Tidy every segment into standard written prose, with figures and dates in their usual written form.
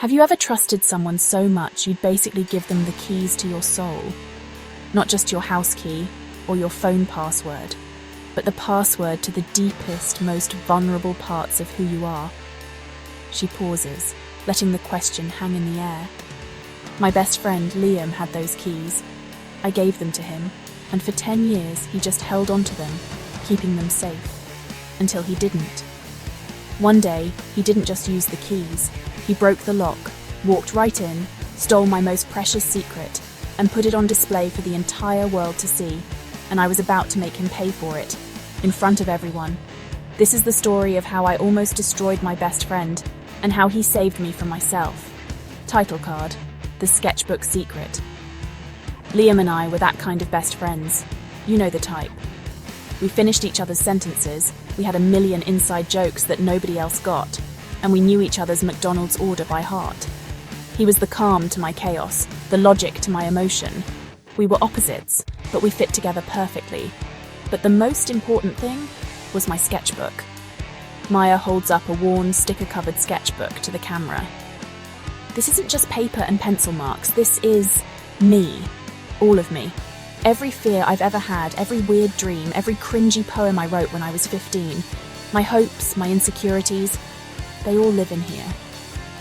Have you ever trusted someone so much you'd basically give them the keys to your soul? Not just your house key or your phone password, but the password to the deepest, most vulnerable parts of who you are. She pauses, letting the question hang in the air. My best friend Liam had those keys. I gave them to him, and for 10 years he just held on to them, keeping them safe. Until he didn't. One day, he didn't just use the keys. He broke the lock, walked right in, stole my most precious secret, and put it on display for the entire world to see. And I was about to make him pay for it, in front of everyone. This is the story of how I almost destroyed my best friend, and how he saved me from myself. Title card: The Sketchbook Secret. Liam and I were that kind of best friends. You know the type. We finished each other's sentences, we had a million inside jokes that nobody else got, and we knew each other's McDonald's order by heart. He was the calm to my chaos, the logic to my emotion. We were opposites, but we fit together perfectly. But the most important thing was my sketchbook. Maya holds up a worn, sticker-covered sketchbook to the camera. This isn't just paper and pencil marks, this is me. All of me. Every fear I've ever had, every weird dream, every cringy poem I wrote when I was 15, my hopes, my insecurities, they all live in here.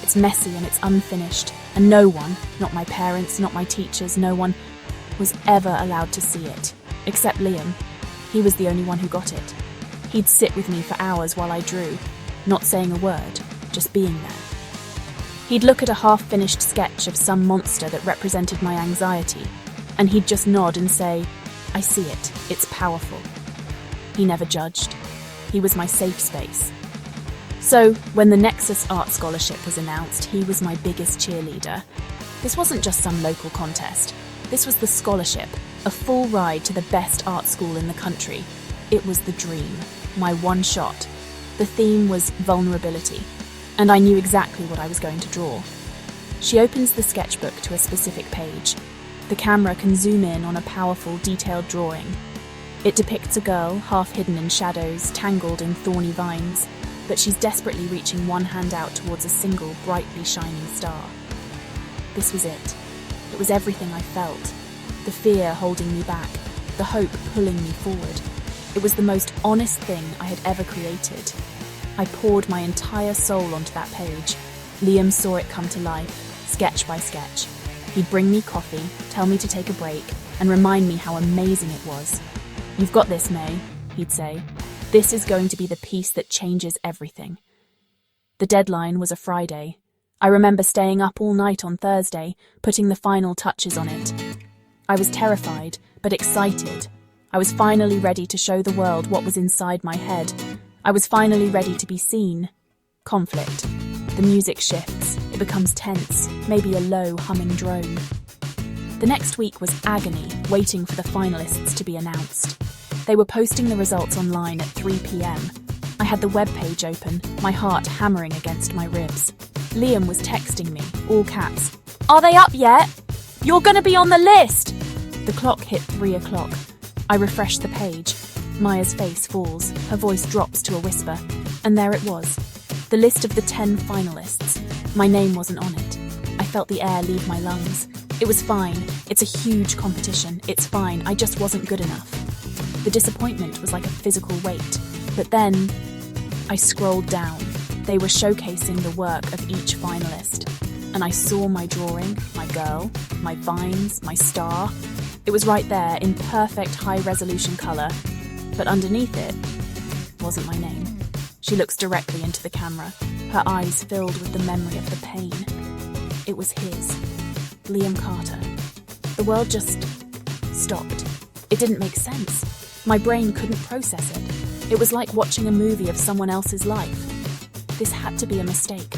It's messy and it's unfinished, and no one, not my parents, not my teachers, no one was ever allowed to see it, except Liam. He was the only one who got it. He'd sit with me for hours while I drew, not saying a word, just being there. He'd look at a half-finished sketch of some monster that represented my anxiety, and he'd just nod and say, "I see it, it's powerful." He never judged. He was my safe space. So, when the Nexus Art Scholarship was announced, he was my biggest cheerleader. This wasn't just some local contest. This was the scholarship, a full ride to the best art school in the country. It was the dream, my one shot. The theme was vulnerability, and I knew exactly what I was going to draw. She opens the sketchbook to a specific page. The camera can zoom in on a powerful, detailed drawing. It depicts a girl, half hidden in shadows, tangled in thorny vines, but she's desperately reaching one hand out towards a single, brightly shining star. This was it. It was everything I felt. The fear holding me back, the hope pulling me forward. It was the most honest thing I had ever created. I poured my entire soul onto that page. Liam saw it come to life, sketch by sketch. He'd bring me coffee, tell me to take a break, and remind me how amazing it was. "You've got this, May," he'd say. "This is going to be the piece that changes everything." The deadline was a Friday. I remember staying up all night on Thursday, putting the final touches on it. I was terrified, but excited. I was finally ready to show the world what was inside my head. I was finally ready to be seen. Conflict. The music shifts. It becomes tense, maybe a low, humming drone. The next week was agony, waiting for the finalists to be announced. They were posting the results online at 3 p.m. I had the webpage open, my heart hammering against my ribs. Liam was texting me, all caps. "Are they up yet? You're gonna be on the list!" The clock hit 3 o'clock. I refreshed the page. Maya's face falls, her voice drops to a whisper, and there it was. The list of the 10 finalists. My name wasn't on it. I felt the air leave my lungs. It was fine. It's a huge competition. It's fine. I just wasn't good enough. The disappointment was like a physical weight. But then, I scrolled down. They were showcasing the work of each finalist. And I saw my drawing, my girl, my vines, my star. It was right there in perfect high-resolution colour. But underneath it wasn't my name. She looks directly into the camera, her eyes filled with the memory of the pain. It was his. Liam Carter. The world just stopped. It didn't make sense. My brain couldn't process it. It was like watching a movie of someone else's life. This had to be a mistake,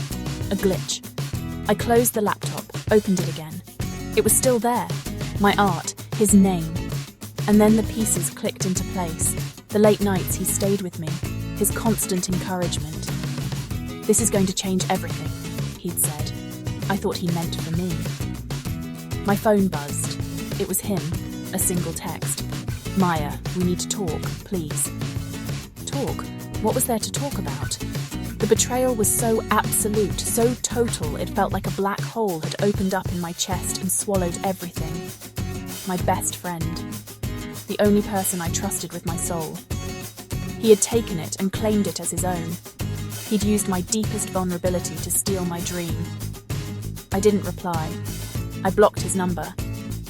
a glitch. I closed the laptop, opened it again. It was still there. My art, his name. And then the pieces clicked into place. The late nights he stayed with me, his constant encouragement. "This is going to change everything," he'd said. I thought he meant for me. My phone buzzed. It was him, a single text. "Maya, we need to talk, please." Talk? What was there to talk about? The betrayal was so absolute, so total, it felt like a black hole had opened up in my chest and swallowed everything. My best friend. The only person I trusted with my soul. He had taken it and claimed it as his own. He'd used my deepest vulnerability to steal my dream. I didn't reply. I blocked his number.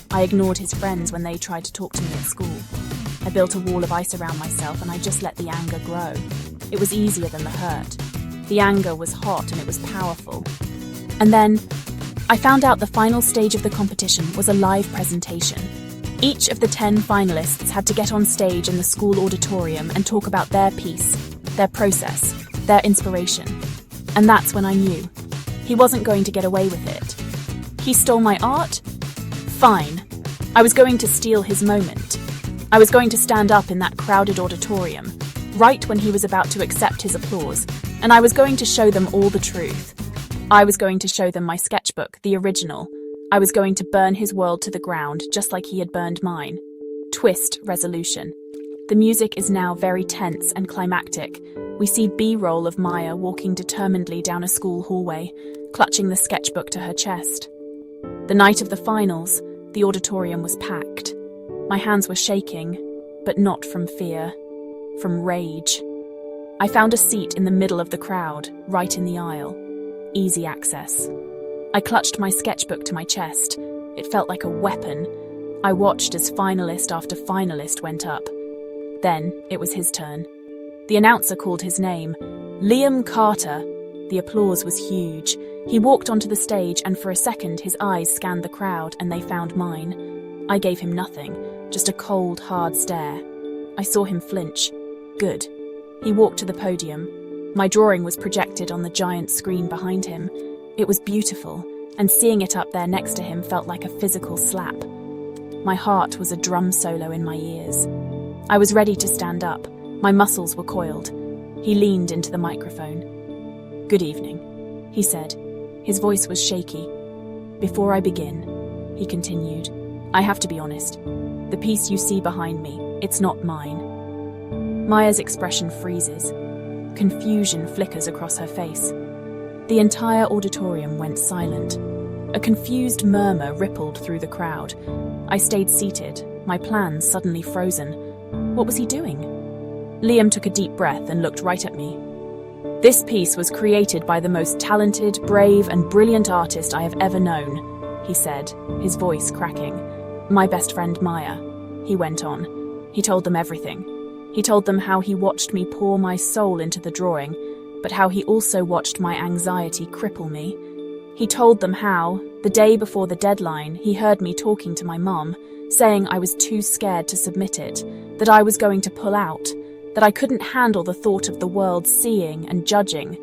I ignored his friends when they tried to talk to me at school. I built a wall of ice around myself and I just let the anger grow. It was easier than the hurt. The anger was hot and it was powerful. And then, I found out the final stage of the competition was a live presentation. Each of the 10 finalists had to get on stage in the school auditorium and talk about their piece, their process, their inspiration. And that's when I knew. He wasn't going to get away with it. He stole my art? Fine. I was going to steal his moment. I was going to stand up in that crowded auditorium, right when he was about to accept his applause, and I was going to show them all the truth. I was going to show them my sketchbook, the original. I was going to burn his world to the ground, just like he had burned mine. Twist resolution. The music is now very tense and climactic. We see B-roll of Maya walking determinedly down a school hallway, clutching the sketchbook to her chest. The night of the finals, the auditorium was packed. My hands were shaking, but not from fear, from rage. I found a seat in the middle of the crowd, right in the aisle. Easy access. I clutched my sketchbook to my chest. It felt like a weapon. I watched as finalist after finalist went up. Then it was his turn. The announcer called his name. Liam Carter. The applause was huge. He walked onto the stage and for a second his eyes scanned the crowd and they found mine. I gave him nothing, just a cold, hard stare. I saw him flinch. Good. He walked to the podium. My drawing was projected on the giant screen behind him. It was beautiful, and seeing it up there next to him felt like a physical slap. My heart was a drum solo in my ears. I was ready to stand up. My muscles were coiled. He leaned into the microphone. "Good evening," he said. His voice was shaky. "Before I begin," he continued, "I have to be honest. The piece you see behind me, it's not mine." Maya's expression freezes. Confusion flickers across her face. The entire auditorium went silent. A confused murmur rippled through the crowd. I stayed seated, my plans suddenly frozen. What was he doing? Liam took a deep breath and looked right at me. "This piece was created by the most talented, brave, and brilliant artist I have ever known," he said, his voice cracking. "My best friend Maya," he went on. He told them everything. He told them how he watched me pour my soul into the drawing, but how he also watched my anxiety cripple me. He told them how, the day before the deadline, he heard me talking to my mum, saying I was too scared to submit it, that I was going to pull out, that I couldn't handle the thought of the world seeing and judging.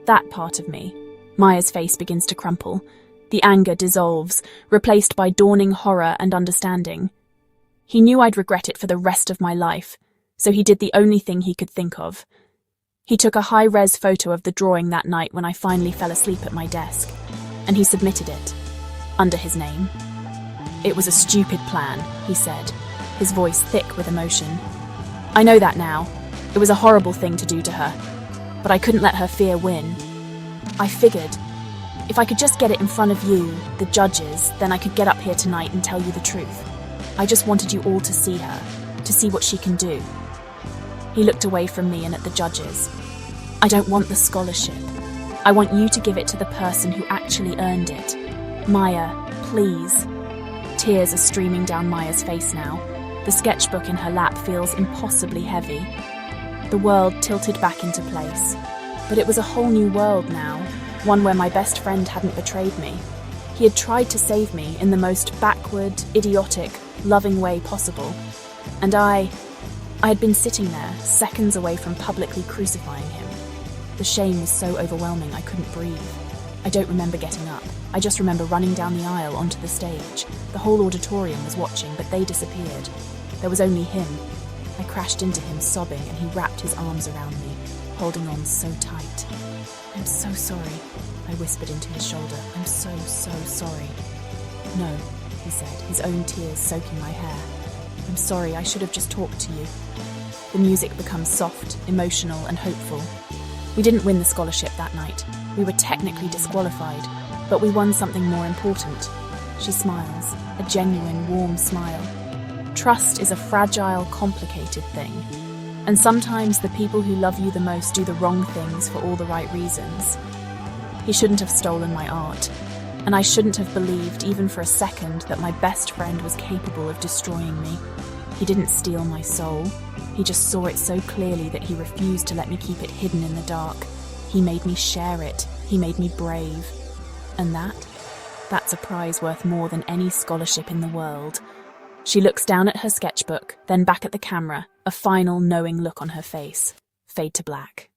That part of me. Maya's face begins to crumple. The anger dissolves, replaced by dawning horror and understanding. He knew I'd regret it for the rest of my life, so he did the only thing he could think of. He took a high-res photo of the drawing that night when I finally fell asleep at my desk, and he submitted it, under his name. "It was a stupid plan," he said, his voice thick with emotion. "I know that now. It was a horrible thing to do to her, but I couldn't let her fear win. I figured, if I could just get it in front of you, the judges, then I could get up here tonight and tell you the truth. I just wanted you all to see her, to see what she can do." He looked away from me and at the judges. "I don't want the scholarship. I want you to give it to the person who actually earned it. Maya, please." Tears are streaming down Maya's face now. The sketchbook in her lap feels impossibly heavy. The world tilted back into place. But it was a whole new world now, one where my best friend hadn't betrayed me. He had tried to save me in the most backward, idiotic, loving way possible. And I had been sitting there, seconds away from publicly crucifying him. The shame was so overwhelming I couldn't breathe. I don't remember getting up. I just remember running down the aisle onto the stage. The whole auditorium was watching, but they disappeared. There was only him. I crashed into him, sobbing, and he wrapped his arms around me, holding on so tight. "I'm so sorry," I whispered into his shoulder. "I'm so, so sorry." "No," he said, his own tears soaking my hair. "I'm sorry, I should have just talked to you." The music becomes soft, emotional, and hopeful. We didn't win the scholarship that night. We were technically disqualified, but we won something more important. She smiles, a genuine, warm smile. Trust is a fragile, complicated thing. And sometimes the people who love you the most do the wrong things for all the right reasons. He shouldn't have stolen my art, and I shouldn't have believed, even for a second, that my best friend was capable of destroying me. He didn't steal my soul. He just saw it so clearly that he refused to let me keep it hidden in the dark. He made me share it. He made me brave. And that's a prize worth more than any scholarship in the world. She looks down at her sketchbook, then back at the camera, a final knowing look on her face. Fade to black.